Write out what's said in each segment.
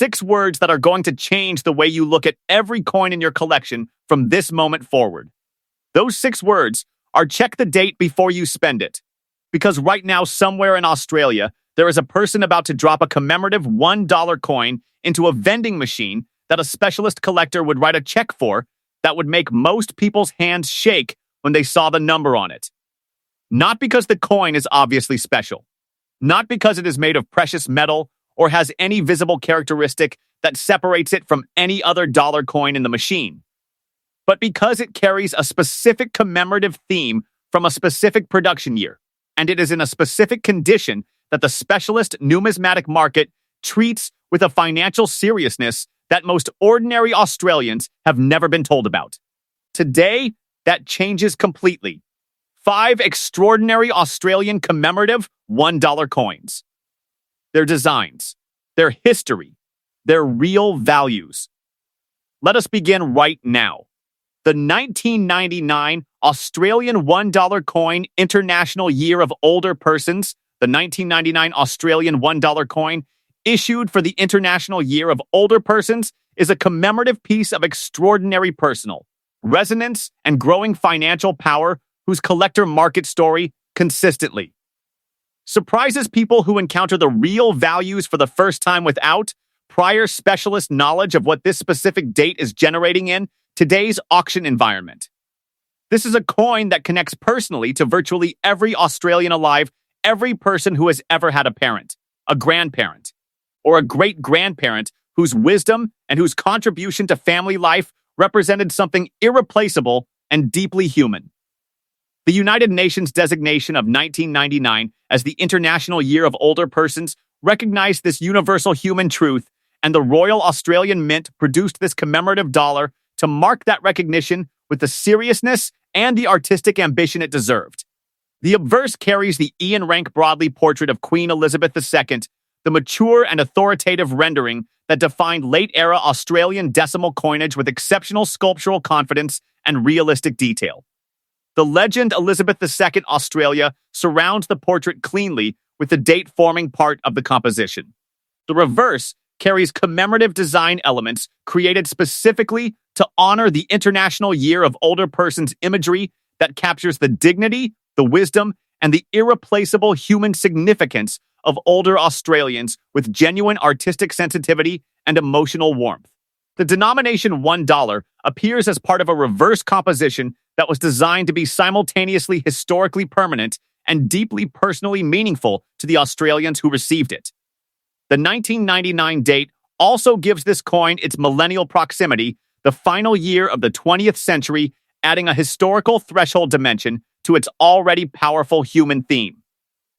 6 words that are going to change the way you look at every coin in your collection from this moment forward. Those 6 words are check the date before you spend it. Because right now, somewhere in Australia, there is a person about to drop a commemorative $1 coin into a vending machine that a specialist collector would write a check for that would make most people's hands shake when they saw the number on it. Not because the coin is obviously special. Not because it is made of precious metal or has any visible characteristic that separates it from any other dollar coin in the machine, but because it carries a specific commemorative theme from a specific production year, and it is in a specific condition that the specialist numismatic market treats with a financial seriousness that most ordinary Australians have never been told about. Today, that changes completely. 5 extraordinary Australian commemorative $1 coins. Their designs, their history, their real values. Let us begin right now. The 1999 Australian $1 coin International Year of Older Persons, the 1999 Australian $1 coin issued for the International Year of Older Persons, is a commemorative piece of extraordinary personal resonance and growing financial power whose collector market story consistently surprises people who encounter the real values for the first time without prior specialist knowledge of what this specific date is generating in today's auction environment. This is a coin that connects personally to virtually every Australian alive, every person who has ever had a parent, a grandparent, or a great-grandparent whose wisdom and whose contribution to family life represented something irreplaceable and deeply human. The United Nations designation of 1999 as the International Year of Older Persons recognized this universal human truth, and the Royal Australian Mint produced this commemorative dollar to mark that recognition with the seriousness and the artistic ambition it deserved. The obverse carries the Ian Rank Broadley portrait of Queen Elizabeth II, the mature and authoritative rendering that defined late-era Australian decimal coinage with exceptional sculptural confidence and realistic detail. The legend Elizabeth II Australia surrounds the portrait cleanly with the date forming part of the composition. The reverse carries commemorative design elements created specifically to honor the International Year of Older Persons imagery that captures the dignity, the wisdom, and the irreplaceable human significance of older Australians with genuine artistic sensitivity and emotional warmth. The denomination $1 appears as part of a reverse composition that was designed to be simultaneously historically permanent and deeply personally meaningful to the Australians who received it. The 1999 date also gives this coin its millennial proximity, the final year of the 20th century, adding a historical threshold dimension to its already powerful human theme.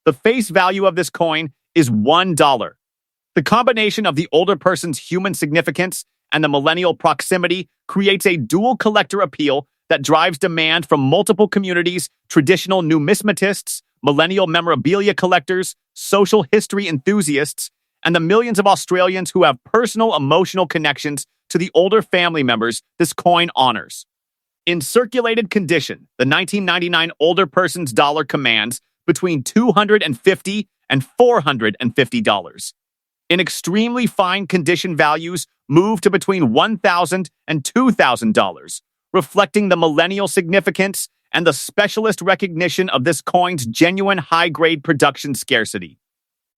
The face value of this coin is $1. The combination of the older person's human significance and the millennial proximity creates a dual collector appeal that drives demand from multiple communities, traditional numismatists, millennial memorabilia collectors, social history enthusiasts, and the millions of Australians who have personal emotional connections to the older family members this coin honors. In circulated condition, the 1999 older person's dollar commands between $250 and $450. In extremely fine condition values move to between $1,000 and $2,000, reflecting the millennial significance and the specialist recognition of this coin's genuine high-grade production scarcity.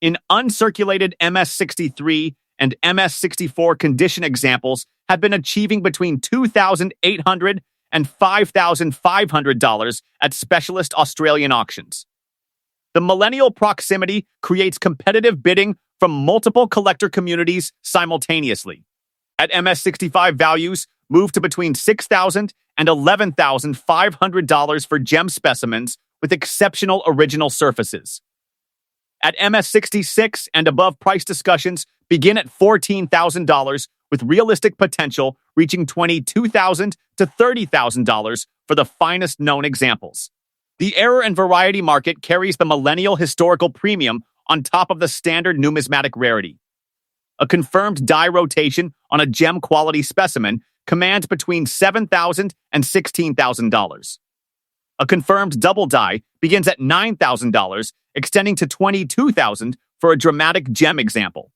In uncirculated MS-63 and MS-64 condition examples have been achieving between $2,800 and $5,500 at specialist Australian auctions. The millennial proximity creates competitive bidding from multiple collector communities simultaneously. At MS-65 values, move to between $6,000 and $11,500 for gem specimens with exceptional original surfaces. At MS-66 and above, price discussions begin at $14,000 with realistic potential reaching $22,000 to $30,000 for the finest known examples. The error and variety market carries the millennial historical premium on top of the standard numismatic rarity. A confirmed die rotation on a gem quality specimen commands between $7,000 and $16,000. A confirmed double die begins at $9,000, extending to $22,000 for a dramatic gem example.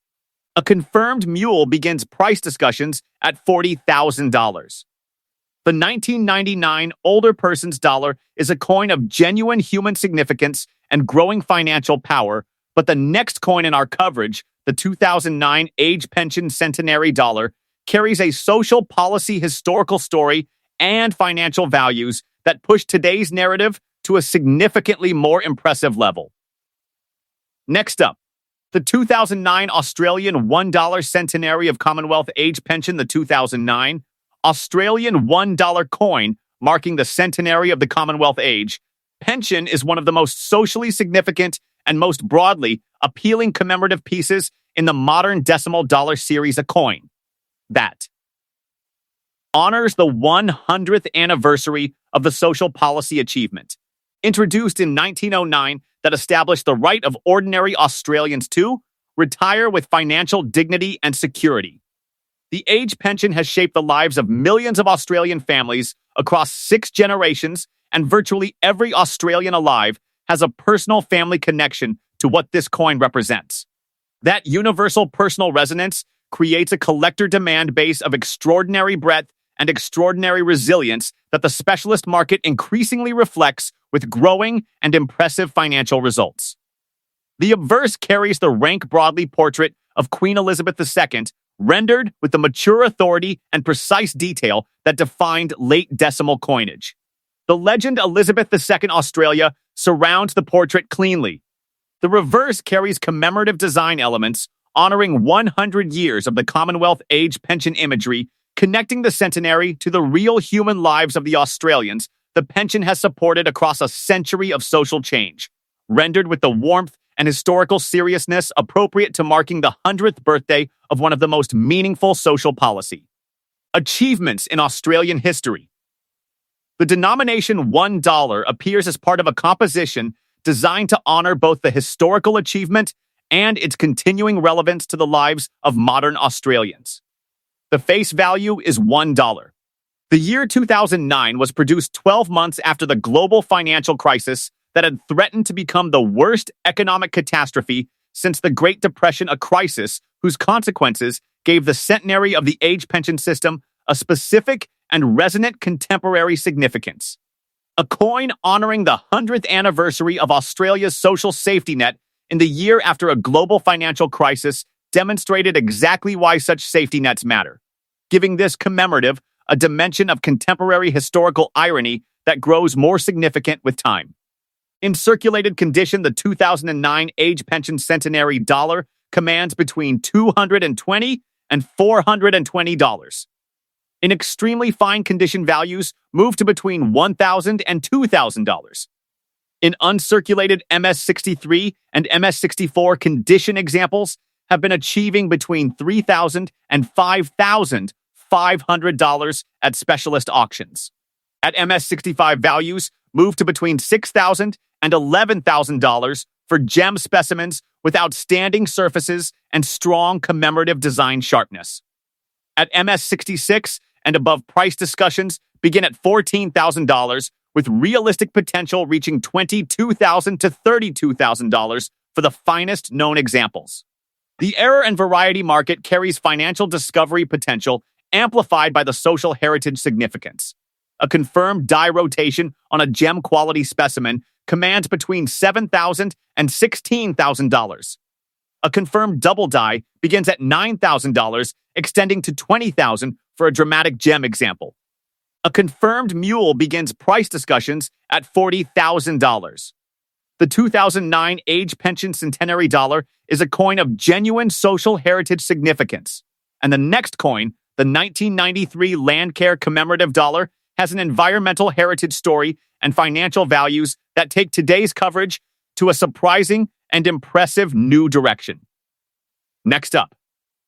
A confirmed mule begins price discussions at $40,000. The 1999 older person's dollar is a coin of genuine human significance and growing financial power, but the next coin in our coverage, the 2009 Age Pension Centenary dollar, carries a social policy historical story and financial values that push today's narrative to a significantly more impressive level. Next up, the 2009 Australian $1 Centenary of Commonwealth Age Pension, the 2009 Australian $1 coin marking the centenary of the Commonwealth Age Pension is one of the most socially significant and most broadly appealing commemorative pieces in the modern decimal dollar series, a coin that honors the 100th anniversary of the social policy achievement, introduced in 1909, that established the right of ordinary Australians to retire with financial dignity and security. The age pension has shaped the lives of millions of Australian families across 6 generations, and virtually every Australian alive has a personal family connection to what this coin represents. That universal personal resonance creates a collector demand base of extraordinary breadth and extraordinary resilience that the specialist market increasingly reflects with growing and impressive financial results. The obverse carries the rank broadly portrait of Queen Elizabeth II, rendered with the mature authority and precise detail that defined late decimal coinage. The legend Elizabeth II Australia surrounds the portrait cleanly. The reverse carries commemorative design elements honoring 100 years of the Commonwealth Age Pension imagery, connecting the centenary to the real human lives of the Australians the pension has supported across a century of social change, rendered with the warmth and historical seriousness appropriate to marking the 100th birthday of one of the most meaningful social policy achievements in Australian history. The denomination $1 appears as part of a composition designed to honor both the historical achievement and its continuing relevance to the lives of modern Australians. The face value is $1. The year 2009 was produced 12 months after the global financial crisis that had threatened to become the worst economic catastrophe since the Great Depression, a crisis whose consequences gave the centenary of the age pension system a specific and resonant contemporary significance. A coin honoring the 100th anniversary of Australia's social safety net in the year after a global financial crisis demonstrated exactly why such safety nets matter, giving this commemorative a dimension of contemporary historical irony that grows more significant with time. In circulated condition, the 2009 Age Pension Centenary dollar commands between $220 and $420. In extremely fine condition, values move to between $1,000 and $2,000. In uncirculated MS63 and MS64 condition, examples have been achieving between $3,000 and $5,500 at specialist auctions. At MS65, values move to between $6,000 and $11,000 for gem specimens with outstanding surfaces and strong commemorative design sharpness. At MS66 and above, price discussions begin at $14,000, with realistic potential reaching $22,000 to $32,000 for the finest known examples. The error and variety market carries financial discovery potential amplified by the social heritage significance. A confirmed die rotation on a gem quality specimen commands between $7,000 and $16,000. A confirmed double die begins at $9,000, extending to $20,000 for a dramatic gem example. A confirmed mule begins price discussions at $40,000. The 2009 Age Pension Centenary dollar is a coin of genuine social heritage significance, and the next coin, the 1993 Landcare Commemorative dollar, has an environmental heritage story and financial values that take today's coverage to a surprising and impressive new direction. Next up,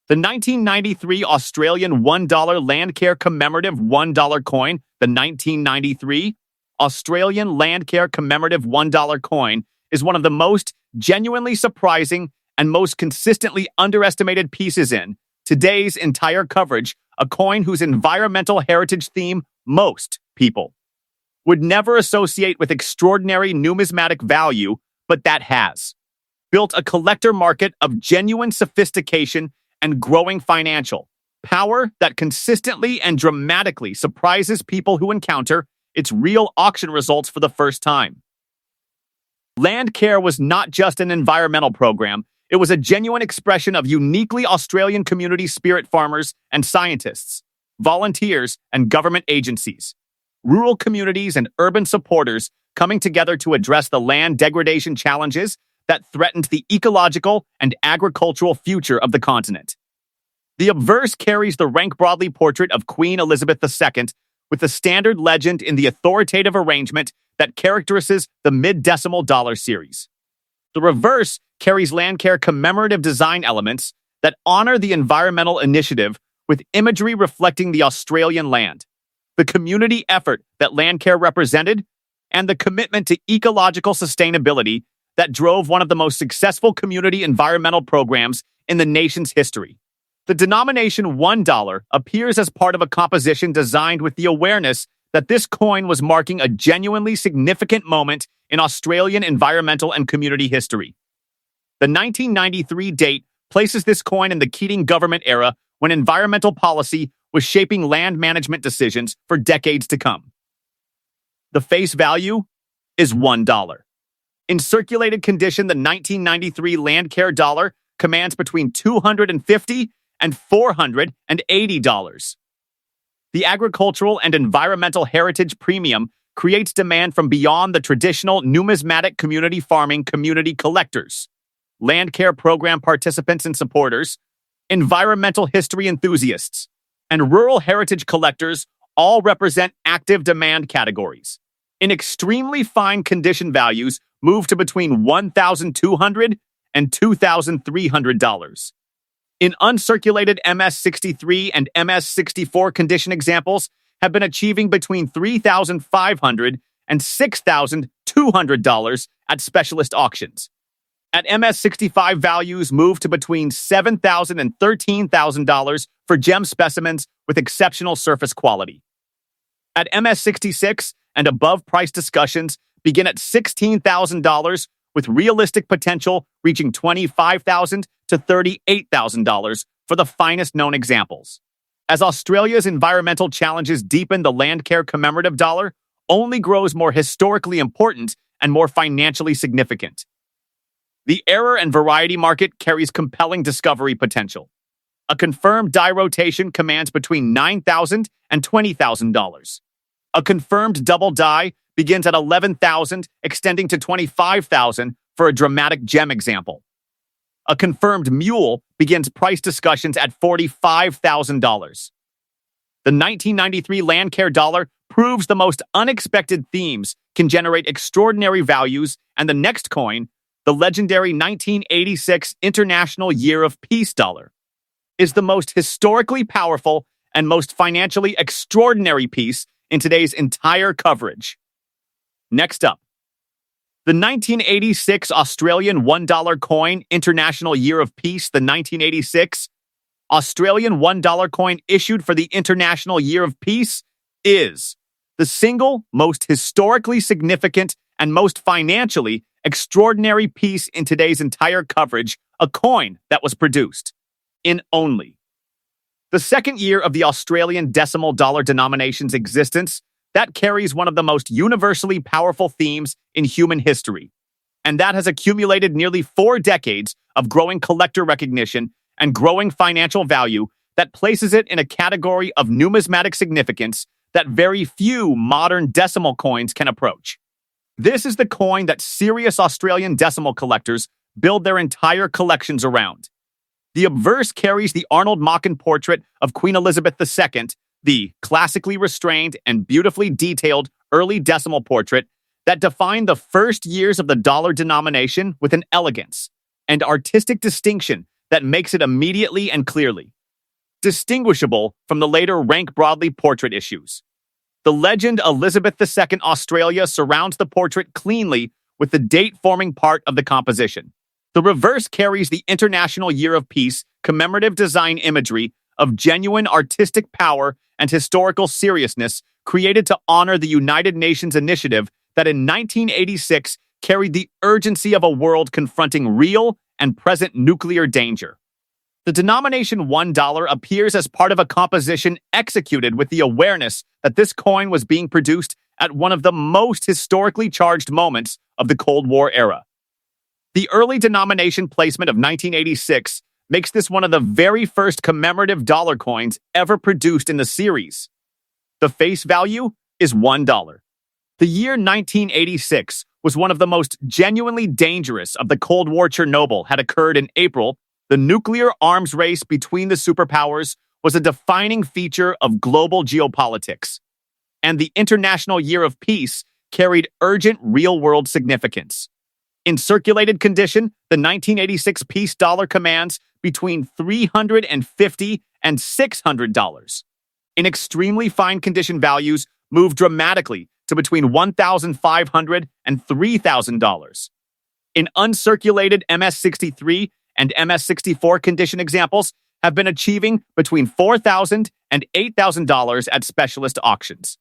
the 1993 Australian $1 Landcare Commemorative $1 coin, the 1993 Australian Landcare Commemorative $1 coin, is one of the most genuinely surprising and most consistently underestimated pieces in today's entire coverage, a coin whose environmental heritage theme most people would never associate with extraordinary numismatic value, but that has built a collector market of genuine sophistication and growing financial power that consistently and dramatically surprises people who encounter its real auction results for the first time. Landcare was not just an environmental program, it was a genuine expression of uniquely Australian community spirit. Farmers and scientists, volunteers and government agencies, rural communities and urban supporters coming together to address the land degradation challenges that threatened the ecological and agricultural future of the continent. The obverse carries the rank broadly portrait of Queen Elizabeth II with the standard legend in the authoritative arrangement that characterizes the mid-decimal dollar series. The reverse carries Landcare commemorative design elements that honor the environmental initiative with imagery reflecting the Australian land, the community effort that Landcare represented, and the commitment to ecological sustainability that drove one of the most successful community environmental programs in the nation's history. The denomination $1 appears as part of a composition designed with the awareness that this coin was marking a genuinely significant moment in Australian environmental and community history. The 1993 date places this coin in the Keating government era when environmental policy was shaping land management decisions for decades to come. The face value is $1. In circulated condition, the 1993 Landcare dollar commands between $250 and $480. The agricultural and environmental heritage premium creates demand from beyond the traditional numismatic community farming community collectors, Landcare program participants and supporters, environmental history enthusiasts, and rural heritage collectors all represent active demand categories. In extremely fine condition, values move to between $1,200 and $2,300. In uncirculated MS63 and MS64 condition, examples have been achieving between $3,500 and $6,200 at specialist auctions. At MS65, values move to between $7,000 and $13,000 for gem specimens with exceptional surface quality. At MS66 and above, price discussions begin at $16,000 with realistic potential reaching $25,000 to $38,000 for the finest known examples. As Australia's environmental challenges deepen, the Landcare commemorative dollar only grows more historically important and more financially significant. The error and variety market carries compelling discovery potential. A confirmed die rotation commands between $9,000 and $20,000. A confirmed double die begins at $11,000, extending to $25,000 for a dramatic gem example. A confirmed mule begins price discussions at $45,000. The 1993 Landcare dollar proves the most unexpected themes can generate extraordinary values, and the next coin, the legendary 1986 International Year of Peace dollar, is the most historically powerful and most financially extraordinary piece in today's entire coverage. Next up, the 1986 Australian $1 coin, International Year of Peace. The 1986 Australian $1 coin issued for the International Year of Peace is the single most historically significant and most financially extraordinary piece in today's entire coverage, a coin that was produced in only the second year of the Australian decimal dollar denomination's existence. That carries one of the most universally powerful themes in human history, and that has accumulated nearly 4 decades of growing collector recognition and growing financial value that places it in a category of numismatic significance that very few modern decimal coins can approach. This is the coin that serious Australian decimal collectors build their entire collections around. The obverse carries the Arnold Machen portrait of Queen Elizabeth II, the classically restrained and beautifully detailed early decimal portrait that defined the first years of the dollar denomination with an elegance and artistic distinction that makes it immediately and clearly distinguishable from the later rank broadly portrait issues. The legend Elizabeth II Australia surrounds the portrait cleanly with the date forming part of the composition. The reverse carries the International Year of Peace commemorative design imagery of genuine artistic power and historical seriousness created to honor the United Nations initiative that in 1986 carried the urgency of a world confronting real and present nuclear danger. The denomination $1 appears as part of a composition executed with the awareness that this coin was being produced at one of the most historically charged moments of the Cold War era. The early denomination placement of 1986 makes this one of the very first commemorative dollar coins ever produced in the series. The face value is $1. The year 1986 was one of the most genuinely dangerous of the Cold War. Chernobyl had occurred in April. The nuclear arms race between the superpowers was a defining feature of global geopolitics, and the International Year of Peace carried urgent real-world significance. In circulated condition, the 1986 peace dollar commands between $350 and $600. In extremely fine condition, values move dramatically to between $1,500 and $3,000. In uncirculated MS-63 and MS-64 condition, examples have been achieving between $4,000 and $8,000 at specialist auctions.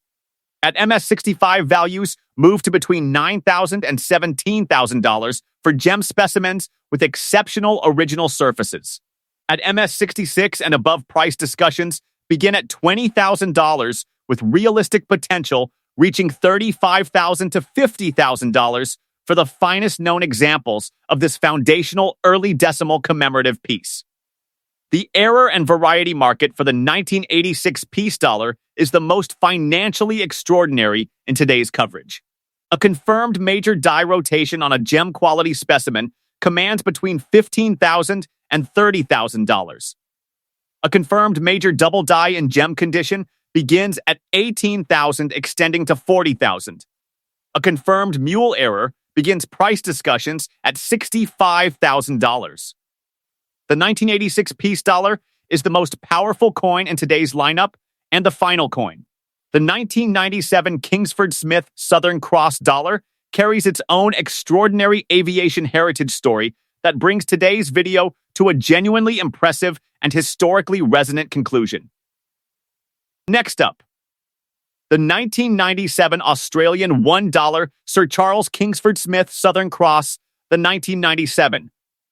At MS-65, values move to between $9,000 and $17,000 for gem specimens with exceptional original surfaces. At MS-66 and above, price discussions begin at $20,000 with realistic potential reaching $35,000 to $50,000 for the finest known examples of this foundational early decimal commemorative piece. The error and variety market for the 1986 peace dollar is the most financially extraordinary in today's coverage. A confirmed major die rotation on a gem quality specimen commands between $15,000 and $30,000. A confirmed major double die in gem condition begins at $18,000, extending to $40,000. A confirmed mule error begins price discussions at $65,000. The 1986 peace dollar is the most powerful coin in today's lineup and the final coin. The 1997 Kingsford Smith Southern Cross dollar carries its own extraordinary aviation heritage story that brings today's video to a genuinely impressive and historically resonant conclusion. Next up, the 1997 Australian $1 Sir Charles Kingsford Smith Southern Cross, the 1997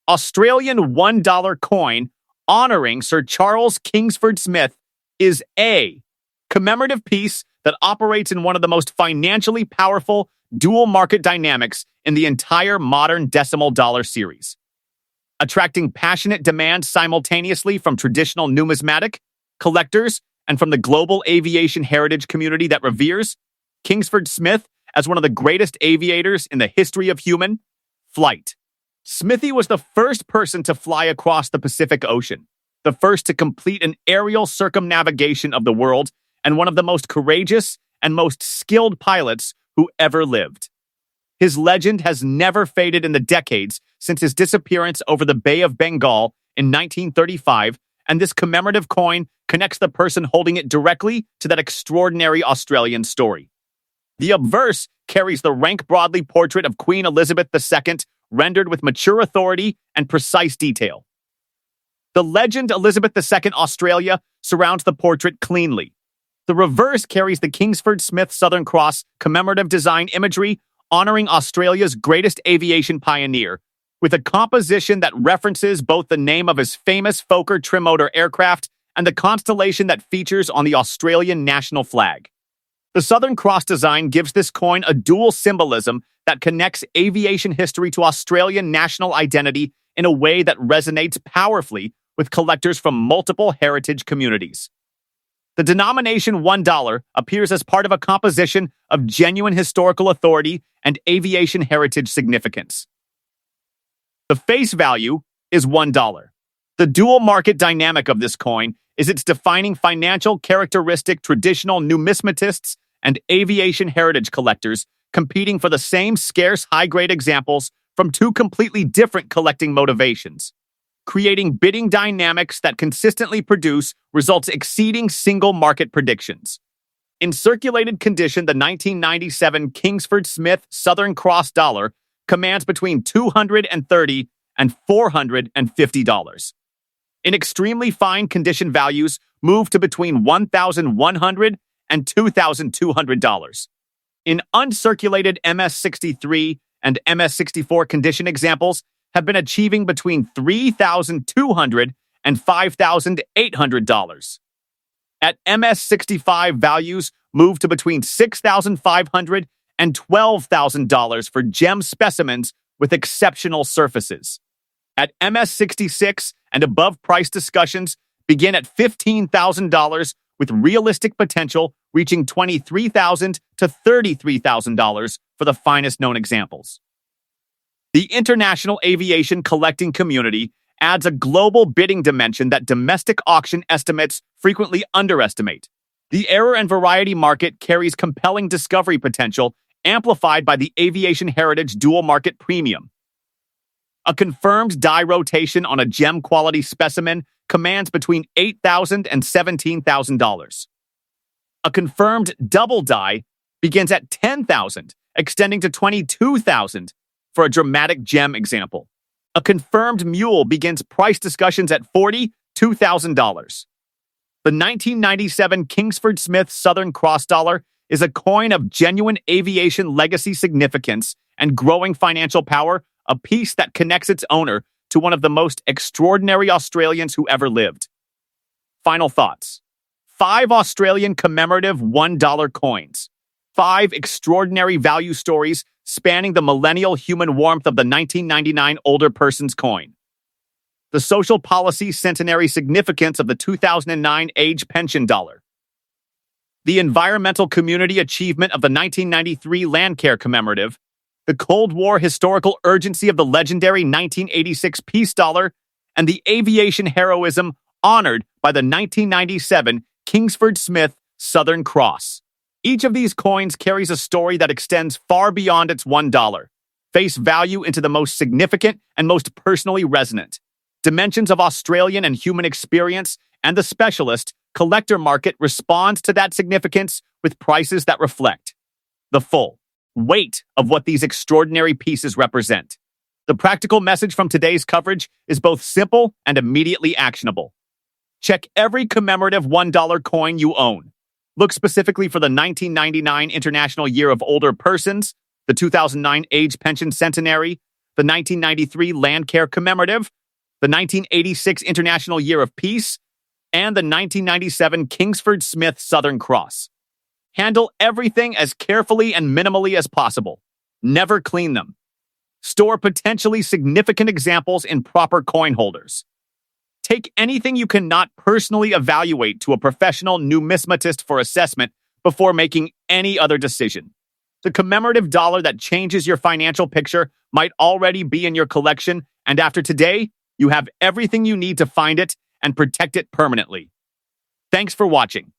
Australian $1 coin honoring Sir Charles Kingsford Smith, is a commemorative piece that operates in one of the most financially powerful dual market dynamics in the entire modern decimal dollar series. Attracting passionate demand simultaneously from traditional numismatic collectors and from the global aviation heritage community that reveres Kingsford Smith as one of the greatest aviators in the history of human flight. Smithy was the first person to fly across the Pacific Ocean, the first to complete an aerial circumnavigation of the world, and one of the most courageous and most skilled pilots who ever lived. His legend has never faded in the decades since his disappearance over the Bay of Bengal in 1935, and this commemorative coin connects the person holding it directly to that extraordinary Australian story. The obverse carries the rank broadly portrait of Queen Elizabeth II, rendered with mature authority and precise detail. The legend Elizabeth II Australia surrounds the portrait cleanly. The reverse carries the Kingsford Smith Southern Cross commemorative design imagery honoring Australia's greatest aviation pioneer, with a composition that references both the name of his famous Fokker trim-motor aircraft and the constellation that features on the Australian national flag. The Southern Cross design gives this coin a dual symbolism that connects aviation history to Australian national identity in a way that resonates powerfully with collectors from multiple heritage communities. The denomination $1 appears as part of a composition of genuine historical authority and aviation heritage significance. The face value is $1. The dual market dynamic of this coin is its defining financial characteristic. Traditional numismatists and aviation heritage collectors competing for the same scarce high-grade examples from two completely different collecting motivations, creating bidding dynamics that consistently produce results exceeding single market predictions. In circulated condition, the 1997 Kingsford Smith Southern Cross dollar commands between $230 and $450. In extremely fine condition, values move to between $1,100 and $2,200. In uncirculated MS-63 and MS-64 condition, examples have been achieving between $3,200 and $5,800. At MS65, values move to between $6,500 and $12,000 for gem specimens with exceptional surfaces. At MS66 and above, price discussions begin at $15,000 with realistic potential reaching $23,000 to $33,000 for the finest known examples. The international aviation collecting community adds a global bidding dimension that domestic auction estimates frequently underestimate. The error and variety market carries compelling discovery potential, amplified by the aviation heritage dual market premium. A confirmed die rotation on a gem quality specimen commands between $8,000 and $17,000. A confirmed double die begins at $10,000, extending to $22,000 for a dramatic gem example. A confirmed mule begins price discussions at $42,000. The 1997 Kingsford Smith Southern Cross Dollar is a coin of genuine aviation legacy significance and growing financial power, a piece that connects its owner to one of the most extraordinary Australians who ever lived. Final thoughts. 5 Australian commemorative $1 coins. 5 extraordinary value stories spanning the millennial human warmth of the 1999 older person's coin. The social policy centenary significance of the 2009 Age Pension dollar. The environmental community achievement of the 1993 Landcare Commemorative. The Cold War historical urgency of the legendary 1986 Peace Dollar, and the aviation heroism honored by the 1997 Kingsford Smith Southern Cross. Each of these coins carries a story that extends far beyond its $1 face value into the most significant and most personally resonant dimensions of Australian and human experience, and the specialist collector market responds to that significance with prices that reflect the full weight of what these extraordinary pieces represent. The practical message from today's coverage is both simple and immediately actionable. Check every commemorative $1 coin you own. Look specifically for the 1999 International Year of Older Persons, the 2009 Age Pension Centenary, the 1993 Landcare Commemorative, the 1986 International Year of Peace, and the 1997 Kingsford Smith Southern Cross. Handle everything as carefully and minimally as possible. Never clean them. Store potentially significant examples in proper coin holders. Take anything you cannot personally evaluate to a professional numismatist for assessment before making any other decision. The commemorative dollar that changes your financial picture might already be in your collection, and after today, you have everything you need to find it and protect it permanently. Thanks for watching.